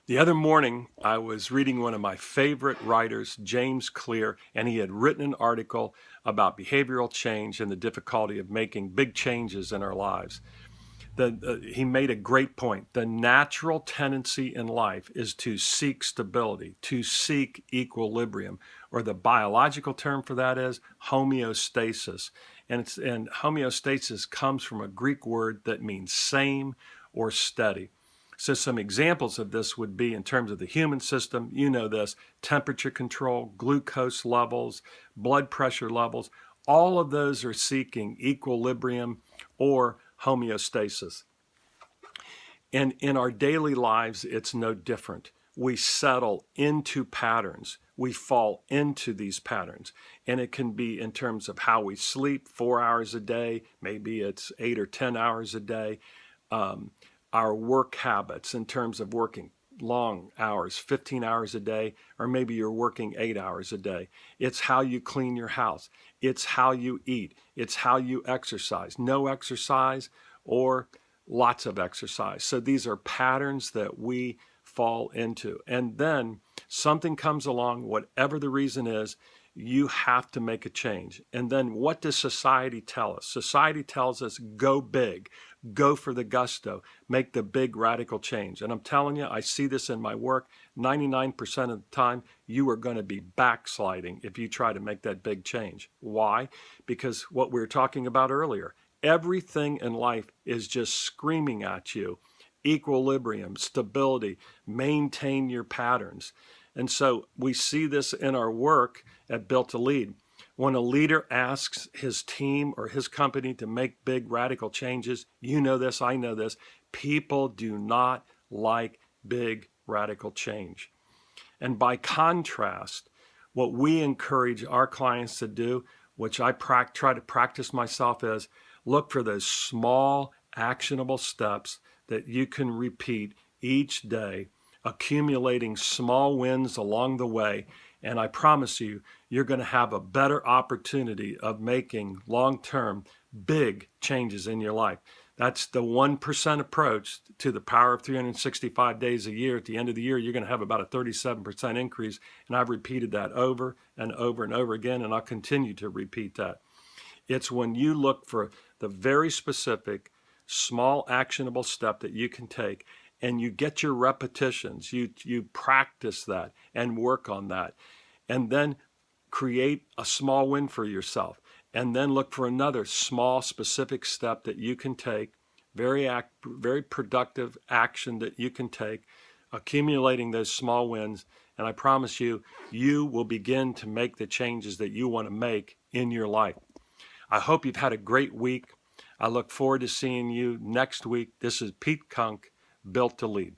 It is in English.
The other morning, I was reading one of my favorite writers, James Clear, and he had written an article about behavioral change and the difficulty of making big changes in our lives. He made a great point. The natural tendency in life is to seek stability, to seek equilibrium, or the biological term for that is homeostasis. And homeostasis comes from a Greek word that means same or steady. So some examples of this would be in terms of the human system, you know this, temperature control, glucose levels, blood pressure levels, all of those are seeking equilibrium or homeostasis. And in our daily lives, it's no different. We settle into patterns. We fall into these patterns. And it can be in terms of how we sleep, 4 hours a day, maybe it's 8 or 10 hours a day. Our work habits in terms of working long hours, 15 hours a day, or maybe you're working 8 hours a day. It's how you clean your house. It's how you eat. It's how you exercise. No exercise or lots of exercise. So these are patterns that we fall into. And then something comes along, whatever the reason is, you have to make a change. And then what does society tell us? Society tells us go big, go for the gusto, make the big radical change. And I'm telling you, I see this in my work. 99% of the time, you are going to be backsliding if you try to make that big change. Why? Because what we were talking about earlier, everything in life is just screaming at you equilibrium, stability, maintain your patterns. And so we see this in our work at Built to Lead. When a leader asks his team or his company to make big radical changes, you know this, I know this, people do not like big radical change. And by contrast, what we encourage our clients to do, which I try to practice myself, is look for those small, actionable steps that you can repeat each day, accumulating small wins along the way. And I promise you, you're going to have a better opportunity of making long-term big changes in your life. That's the 1% approach to the power of 365 days a year. At the end of the year, you're going to have about a 37% increase. And I've repeated that over and over and over again, and I'll continue to repeat that. It's when you look for the very specific, small, actionable step that you can take, and you get your repetitions, you practice that and work on that, and then create a small win for yourself, and then look for another small, specific step that you can take, very productive action that you can take, accumulating those small wins, and I promise you, you will begin to make the changes that you want to make in your life. I hope you've had a great week. I look forward to seeing you next week. This is Pete Kunk, Built to Lead.